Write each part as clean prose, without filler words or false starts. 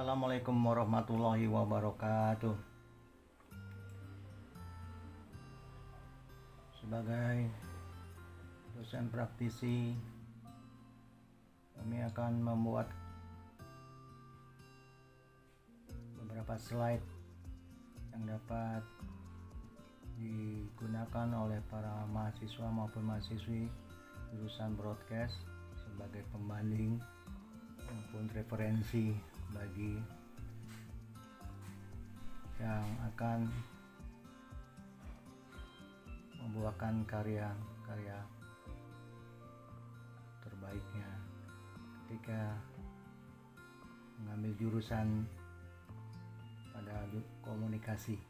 Assalamualaikum warahmatullahi wabarakatuh. Sebagai dosen praktisi, kami akan membuat beberapa slide yang dapat digunakan oleh para mahasiswa maupun mahasiswi jurusan broadcast sebagai pembanding maupun referensi bagi yang akan membuahkan karya-karya terbaiknya ketika mengambil jurusan pada komunikasi.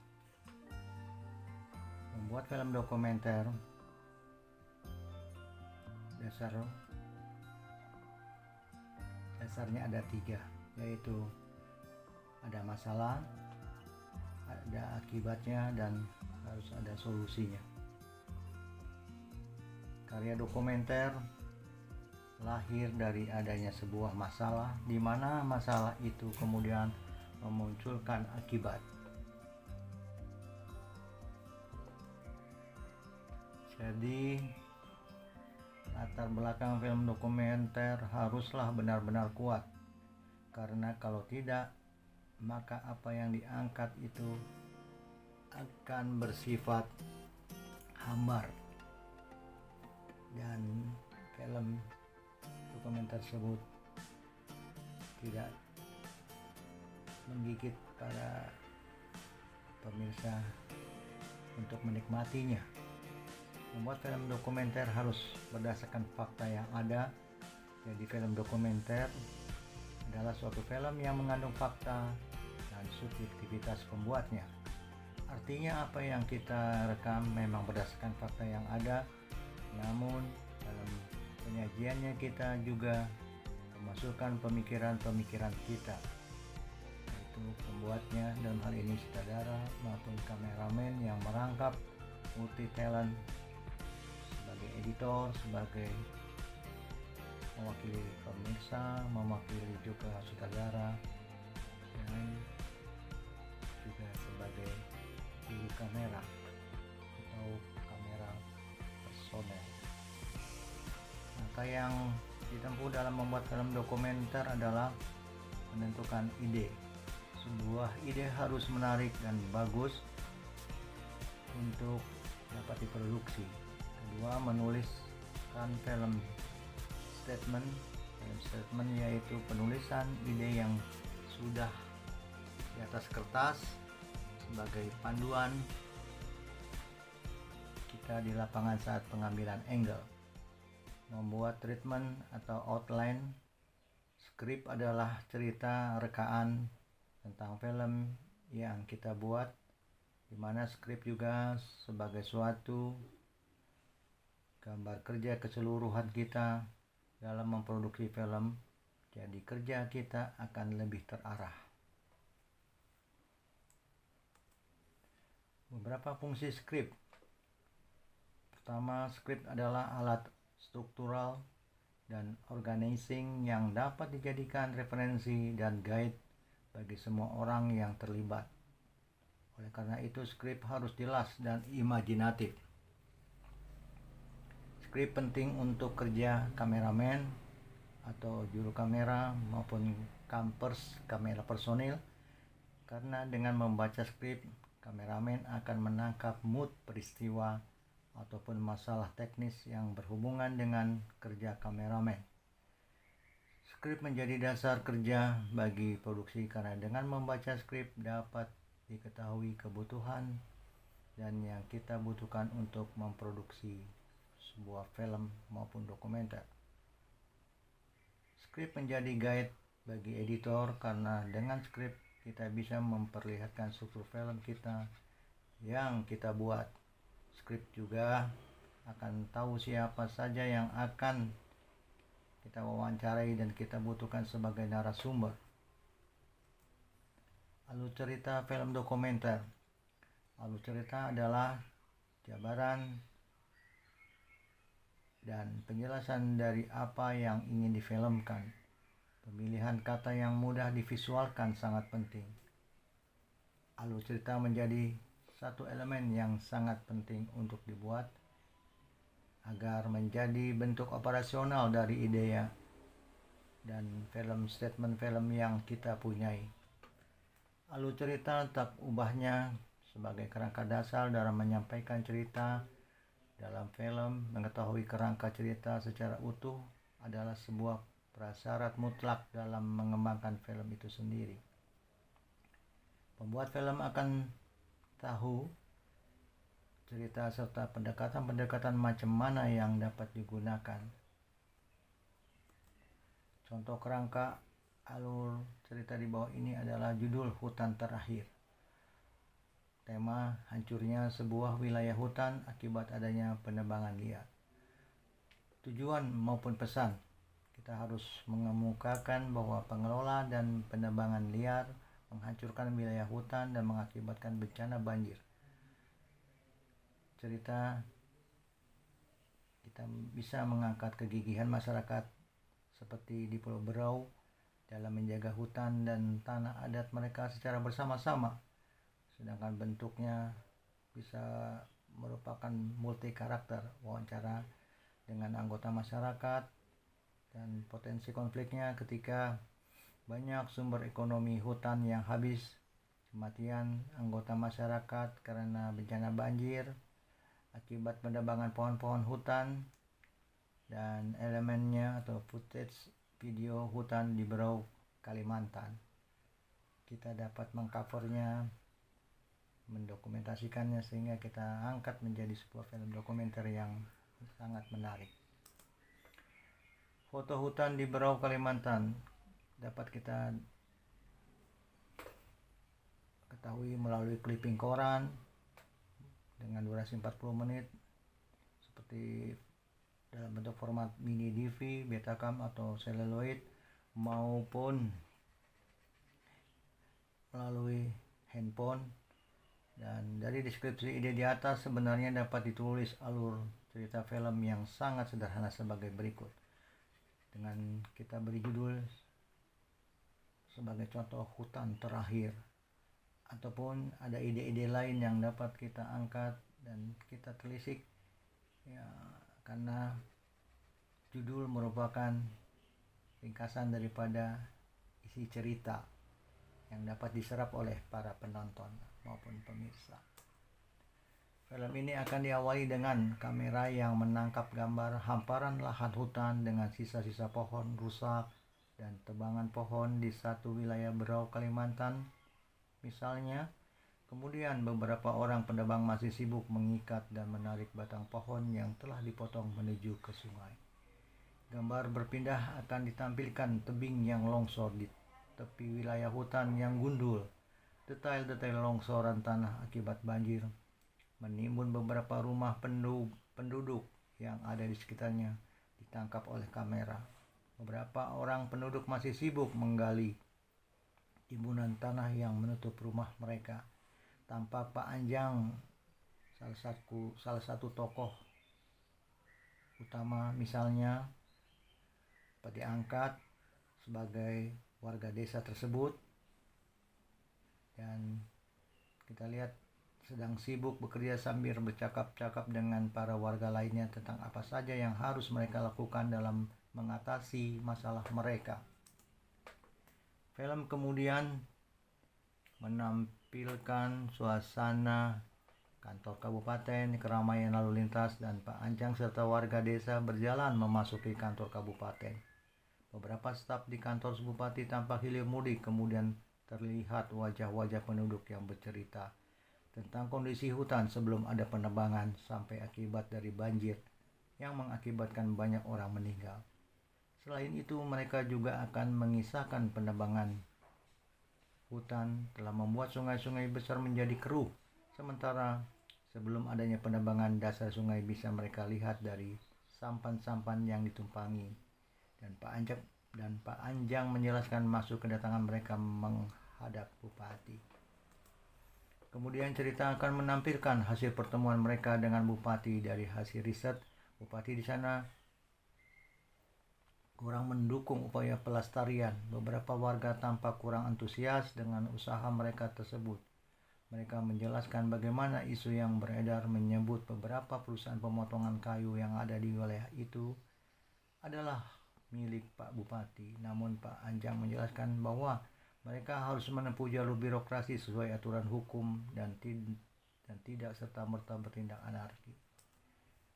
Membuat film dokumenter, dasarnya ada 3, yaitu ada masalah, ada akibatnya, dan harus ada solusinya. Karya dokumenter lahir dari adanya sebuah masalah, di mana masalah itu kemudian memunculkan akibat. Jadi latar belakang film dokumenter haruslah benar-benar kuat, karena kalau tidak, maka apa yang diangkat itu akan bersifat hambar dan film dokumenter tersebut tidak menggigit para pemirsa untuk menikmatinya. Membuat film dokumenter harus berdasarkan fakta yang ada. Jadi film dokumenter adalah suatu film yang mengandung fakta dan subjektivitas pembuatnya. Artinya apa yang kita rekam memang berdasarkan fakta yang ada, namun dalam penyajiannya kita juga memasukkan pemikiran-pemikiran kita, yaitu pembuatnya, dalam hal ini sutradara maupun kameramen yang merangkap multi talent, sebagai editor, sebagai mewakili pemirsa, mewakili juga sutradara, dan juga sebagai juru kamera atau kamera personel. Maka yang ditempuh dalam membuat film dokumenter adalah menentukan ide. Sebuah ide harus menarik dan bagus untuk dapat diproduksi. Kedua, menuliskan film statement yaitu penulisan ide yang sudah di atas kertas sebagai panduan kita di lapangan saat pengambilan angle. Membuat treatment atau outline. Skrip adalah cerita rekaan tentang film yang kita buat, di mana skrip juga sebagai suatu gambar kerja keseluruhan kita dalam memproduksi film. Jadi kerja kita akan lebih terarah. Beberapa fungsi skrip. Pertama, skrip adalah alat struktural dan organizing yang dapat dijadikan referensi dan guide bagi semua orang yang terlibat. Oleh karena itu, skrip harus jelas dan imajinatif. Skrip penting untuk kerja kameramen atau juru kamera maupun kampers, kamera personil, karena dengan membaca skrip, kameramen akan menangkap mood peristiwa ataupun masalah teknis yang berhubungan dengan kerja kameramen. Skrip menjadi dasar kerja bagi produksi, karena dengan membaca skrip dapat diketahui kebutuhan dan yang kita butuhkan untuk memproduksi sebuah film maupun dokumenter. Skrip menjadi guide bagi editor, karena dengan skrip kita bisa memperlihatkan struktur film kita yang kita buat. Skrip juga akan tahu siapa saja yang akan kita wawancarai dan kita butuhkan sebagai narasumber. Alur cerita film dokumenter. Alur cerita adalah jabaran dan penjelasan dari apa yang ingin difilmkan. Pemilihan kata yang mudah divisualkan sangat penting. Alur cerita menjadi satu elemen yang sangat penting untuk dibuat agar menjadi bentuk operasional dari ide dan statement film yang kita punyai. Alur cerita tak ubahnya sebagai kerangka dasar dalam menyampaikan cerita dalam film. Mengetahui kerangka cerita secara utuh adalah sebuah prasyarat mutlak dalam mengembangkan film itu sendiri. Pembuat film akan tahu cerita serta pendekatan-pendekatan macam mana yang dapat digunakan. Contoh kerangka alur cerita di bawah ini adalah judul Hutan Terakhir. Tema hancurnya sebuah wilayah hutan akibat adanya penebangan liar. Tujuan maupun pesan, kita harus mengemukakan bahwa pengelola dan penebangan liar menghancurkan wilayah hutan dan mengakibatkan bencana banjir. Cerita kita bisa mengangkat kegigihan masyarakat seperti di Pulau Berau dalam menjaga hutan dan tanah adat mereka secara bersama-sama, sedangkan bentuknya bisa merupakan multi karakter, wawancara dengan anggota masyarakat, dan potensi konfliknya ketika banyak sumber ekonomi hutan yang habis, kematian anggota masyarakat karena bencana banjir akibat penebangan pohon-pohon hutan, dan elemennya atau footage video hutan di Berau, Kalimantan. Kita dapat mengcovernya, mendokumentasikannya sehingga kita angkat menjadi sebuah film dokumenter yang sangat menarik. Foto hutan di Berau, Kalimantan dapat kita ketahui melalui clipping koran dengan durasi 40 menit seperti dalam bentuk format mini DV, Betacam atau celluloid, maupun melalui handphone. Dan dari deskripsi ide di atas sebenarnya dapat ditulis alur cerita film yang sangat sederhana sebagai berikut. Dengan kita beri judul sebagai contoh Hutan Terakhir, ataupun ada ide-ide lain yang dapat kita angkat dan kita telisik ya, karena judul merupakan ringkasan daripada isi cerita yang dapat diserap oleh para penonton maupun pemirsa. Film ini akan diawali dengan kamera yang menangkap gambar hamparan lahan hutan dengan sisa-sisa pohon rusak dan tebangan pohon di satu wilayah Berau, Kalimantan misalnya. Kemudian beberapa orang penebang masih sibuk mengikat dan menarik batang pohon yang telah dipotong menuju ke sungai. Gambar berpindah akan ditampilkan tebing yang longsor di tepi wilayah hutan yang gundul. Detail-detail longsoran tanah akibat banjir menimbun beberapa rumah penduduk yang ada di sekitarnya ditangkap oleh kamera. Beberapa orang penduduk masih sibuk menggali timbunan tanah yang menutup rumah mereka. Tampak Pak Anjang, salah satu tokoh utama misalnya, diangkat sebagai warga desa tersebut, dan kita lihat sedang sibuk bekerja sambil bercakap-cakap dengan para warga lainnya tentang apa saja yang harus mereka lakukan dalam mengatasi masalah mereka. Film kemudian menampilkan suasana kantor kabupaten, keramaian lalu lintas, dan Pak Anjang serta warga desa berjalan memasuki kantor kabupaten. Beberapa staf di kantor bupati tampak hilir mudik, kemudian terlihat wajah-wajah penduduk yang bercerita tentang kondisi hutan sebelum ada penebangan sampai akibat dari banjir yang mengakibatkan banyak orang meninggal. Selain itu, mereka juga akan mengisahkan penebangan hutan telah membuat sungai-sungai besar menjadi keruh, sementara sebelum adanya penebangan dasar sungai bisa mereka lihat dari sampan-sampan yang ditumpangi. Dan Pak Anjang menjelaskan maksud kedatangan mereka menghadap bupati. Kemudian cerita akan menampilkan hasil pertemuan mereka dengan bupati. Dari hasil riset, bupati di sana kurang mendukung upaya pelestarian. Beberapa warga tampak kurang antusias dengan usaha mereka tersebut. Mereka menjelaskan bagaimana isu yang beredar menyebut beberapa perusahaan pemotongan kayu yang ada di wilayah itu adalah milik Pak Bupati. Namun Pak Anjang menjelaskan bahwa mereka harus menempuh jalur birokrasi sesuai aturan hukum dan tidak serta-merta bertindak anarki.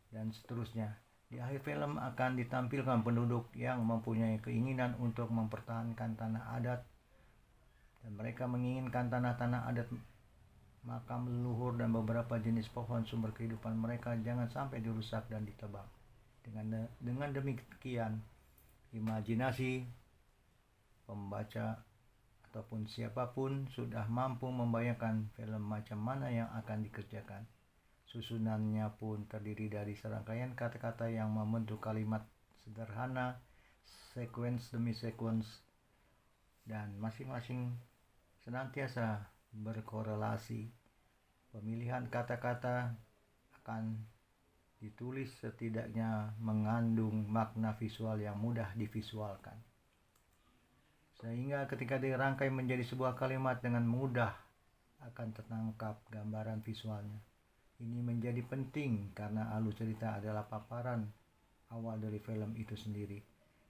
Dan seterusnya. Di akhir film akan ditampilkan penduduk yang mempunyai keinginan untuk mempertahankan tanah adat, dan mereka menginginkan tanah-tanah adat, makam leluhur, dan beberapa jenis pohon sumber kehidupan mereka jangan sampai dirusak dan ditebang. Dengan demikian, imajinasi pembaca ataupun siapapun sudah mampu membayangkan film macam mana yang akan dikerjakan. Susunannya pun terdiri dari serangkaian kata-kata yang membentuk kalimat sederhana, sekuens demi sekuens, dan masing-masing senantiasa berkorelasi. Pemilihan kata-kata akan ditulis setidaknya mengandung makna visual yang mudah divisualkan, sehingga ketika dirangkai menjadi sebuah kalimat dengan mudah akan tertangkap gambaran visualnya. Ini menjadi penting karena alur cerita adalah paparan awal dari film itu sendiri.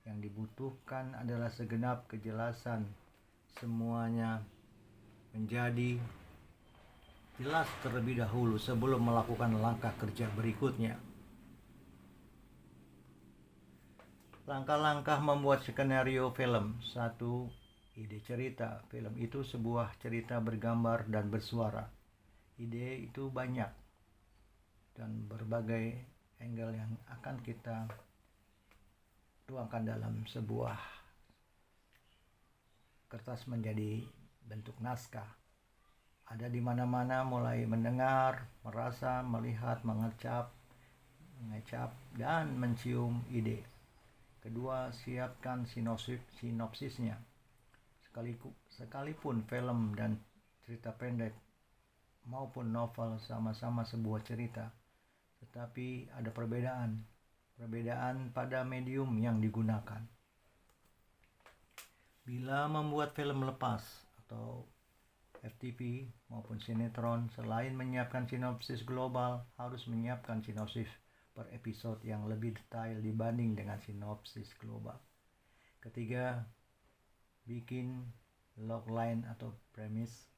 Yang dibutuhkan adalah segenap kejelasan. Semuanya menjadi jelas terlebih dahulu sebelum melakukan langkah kerja berikutnya. Langkah-langkah membuat skenario film. 1. Ide cerita. Film itu sebuah cerita bergambar dan bersuara. Ide itu banyak dan berbagai angle yang akan kita tuangkan dalam sebuah kertas menjadi bentuk naskah. Ada di mana-mana, mulai mendengar, merasa, melihat, mengecap, dan mencium ide. Kedua, siapkan sinopsisnya. Sekalipun film dan cerita pendek maupun novel sama-sama sebuah cerita, tetapi ada perbedaan pada medium yang digunakan. Bila membuat film lepas atau FTP maupun sinetron, selain menyiapkan sinopsis global, harus menyiapkan sinopsis per episode yang lebih detail dibanding dengan sinopsis global. Ketiga, bikin logline atau premis.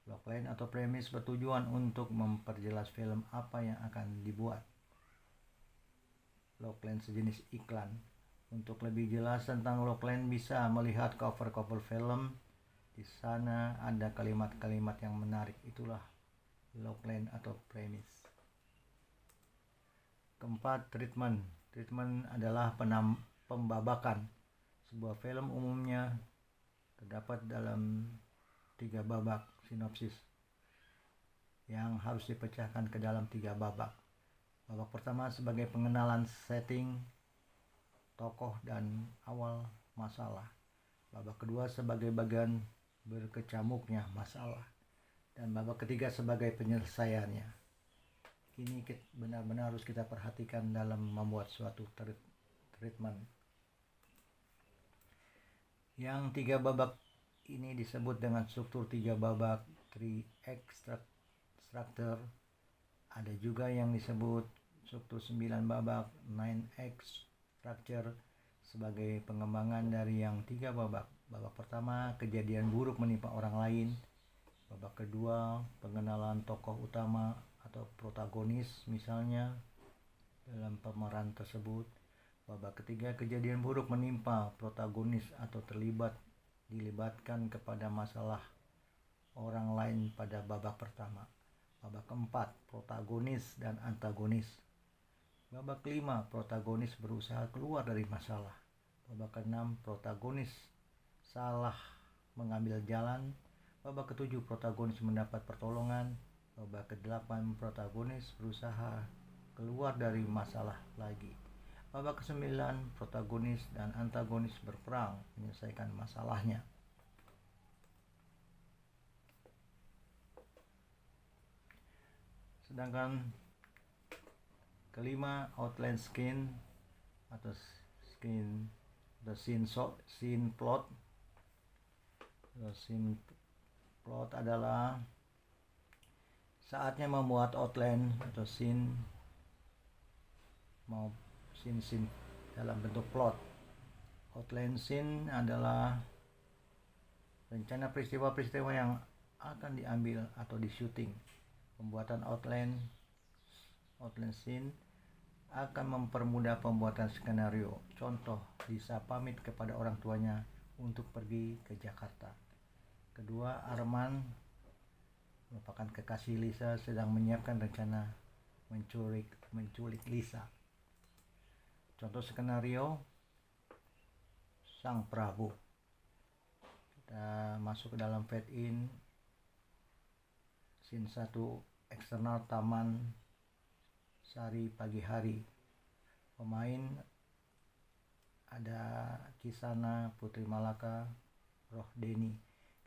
Logline atau premis bertujuan untuk memperjelas film apa yang akan dibuat. Logline sejenis iklan. Untuk lebih jelas tentang logline bisa melihat cover film. Di sana ada kalimat-kalimat yang menarik. Itulah logline atau premis. Keempat, treatment. Treatment adalah pembabakan. Sebuah film umumnya terdapat dalam 3 babak sinopsis yang harus dipecahkan ke dalam 3 babak. Babak pertama sebagai pengenalan setting, tokoh, dan awal masalah. Babak kedua sebagai bagian berkecamuknya masalah, dan babak ketiga sebagai penyelesaiannya. Ini benar-benar harus kita perhatikan dalam membuat suatu treatment. Yang 3 babak ini disebut dengan struktur 3 babak, 3-act structure. Ada juga yang disebut struktur 9 babak, 9-act structure, sebagai pengembangan dari yang 3 babak. Babak pertama, kejadian buruk menimpa orang lain. Babak kedua, pengenalan tokoh utama atau protagonis misalnya dalam pemeran tersebut. Babak ketiga, kejadian buruk menimpa protagonis atau dilibatkan kepada masalah orang lain pada babak pertama. Babak keempat, protagonis dan antagonis. Babak kelima, protagonis berusaha keluar dari masalah. Babak keenam, protagonis salah mengambil jalan. Babak ketujuh, protagonis mendapat pertolongan. Babak kedelapan, protagonis berusaha keluar dari masalah lagi. Babak ke-9, protagonis dan antagonis berperang menyelesaikan masalahnya. Sedangkan kelima, outline scene atau scene scene plot. The scene plot adalah saatnya membuat outline atau scene dalam bentuk plot. Outline scene adalah rencana peristiwa-peristiwa yang akan diambil atau di-syuting. Pembuatan outline scene akan mempermudah pembuatan skenario. Contoh, Lisa pamit kepada orang tuanya untuk pergi ke Jakarta. Kedua, Arman merupakan kekasih Lisa sedang menyiapkan rencana menculik Lisa. Contoh skenario, Sang Prabu. Kita masuk ke dalam fade in scene 1, eksternal Taman Sari pagi hari. Pemain ada Kisana, Putri Malaka, Rohdeni.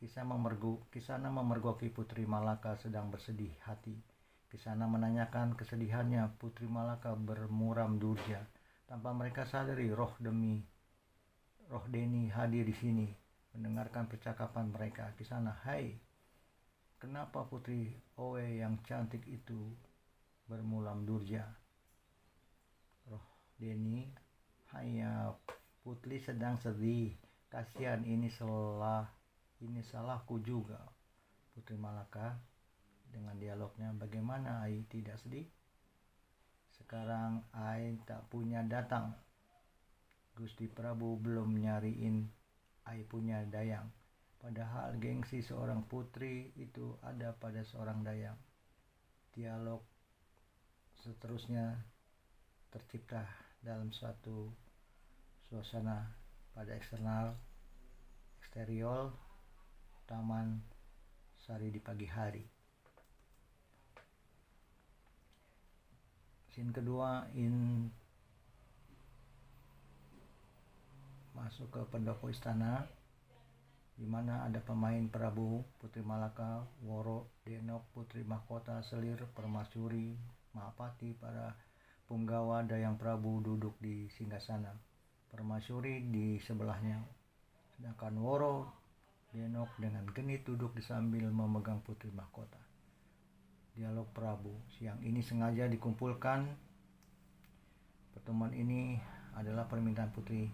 Kisana memergoki Putri Malaka sedang bersedih hati. Kisana menanyakan kesedihannya. Putri Malaka bermuram durja. Tanpa mereka sadari, Rohdeni hadir di sini mendengarkan percakapan mereka. Kisana, "Hai, kenapa Putri Owe yang cantik itu bermuram durja?" Rohdeni, "Hanya Putri sedang sedih. Kasihan, ini salahku juga." Putri Malaka dengan dialognya, "Bagaimana Ai tidak sedih? Sekarang Ai tak punya datang. Gusti Prabu belum nyariin Ai punya dayang. Padahal gengsi seorang putri itu ada pada seorang dayang." Dialog seterusnya tercipta dalam suatu suasana pada eksterior Taman Sari di pagi hari. Scene kedua, masuk ke pendopo istana, di mana ada pemain Prabu, Putri Malaka, Woro, Denok, Putri Mahkota, Selir, Permaisuri, Mahapati, para punggawa Dayang Prabu duduk di singgasana. Permaisuri di sebelahnya, sedangkan Woro, Denok dengan genit duduk sambil memegang Putri Mahkota. Dialog Prabu, "Siang ini sengaja dikumpulkan. Pertemuan ini adalah permintaan Putri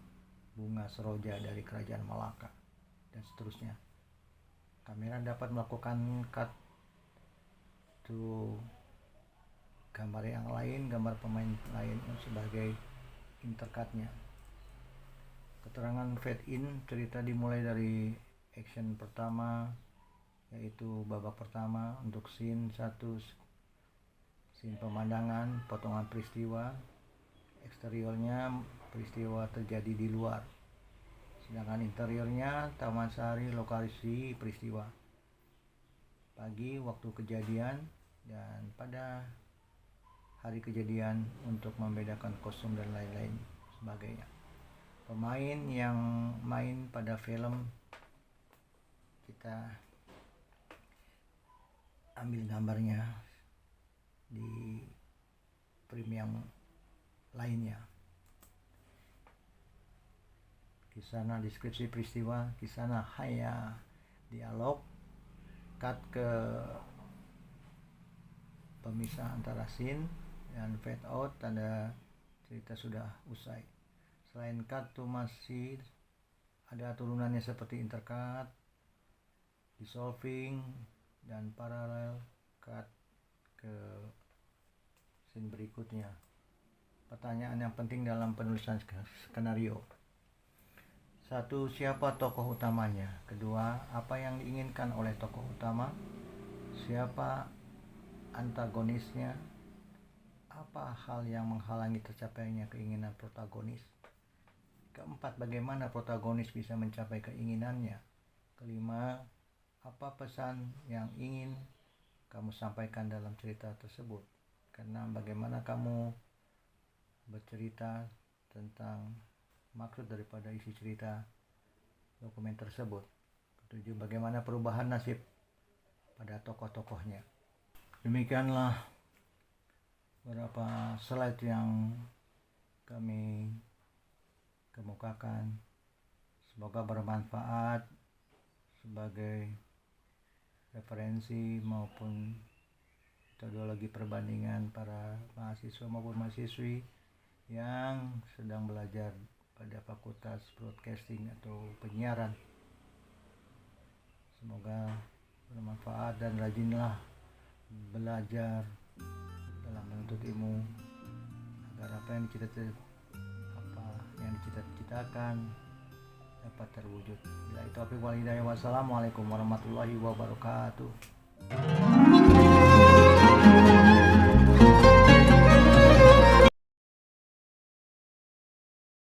Bunga Seroja dari Kerajaan Malaka," dan seterusnya. Kamera dapat melakukan cut to gambar yang lain, gambar pemain lain sebagai intercutnya. Keterangan fade in, cerita dimulai dari action pertama, yaitu babak pertama untuk scene 1, scene pemandangan, potongan peristiwa. Eksteriornya peristiwa terjadi di luar, sedangkan interiornya Taman Sari, lokasi peristiwa. Pagi waktu kejadian dan pada hari kejadian untuk membedakan kostum dan lain-lain sebagainya. Pemain yang main pada film, kita ambil gambarnya di frame yang lainnya. Kisana deskripsi peristiwa, Kisana hanya dialog, cut ke pemisah antara scene dan fade out, tanda cerita sudah usai. Selain cut tuh masih ada turunannya seperti intercut, dissolving, dan paralel cut ke scene berikutnya. Pertanyaan yang penting dalam penulisan skenario. 1. Siapa tokoh utamanya? Kedua, apa yang diinginkan oleh tokoh utama? Siapa antagonisnya? Apa hal yang menghalangi tercapainya keinginan protagonis? Keempat, bagaimana protagonis bisa mencapai keinginannya? Kelima, apa pesan yang ingin kamu sampaikan dalam cerita tersebut? Karena bagaimana kamu bercerita tentang maksud daripada isi cerita dokumen tersebut. Ketujuh, bagaimana perubahan nasib pada tokoh-tokohnya. Demikianlah beberapa slide yang kami kemukakan Semoga bermanfaat sebagai referensi maupun metodologi perbandingan para mahasiswa maupun mahasiswi yang sedang belajar pada fakultas broadcasting atau penyiaran. Semoga bermanfaat dan rajinlah belajar dalam menuntut ilmu agar apa yang dicita-citakan dapat terwujud. Bila itu, wassalamualaikum warahmatullahi wabarakatuh.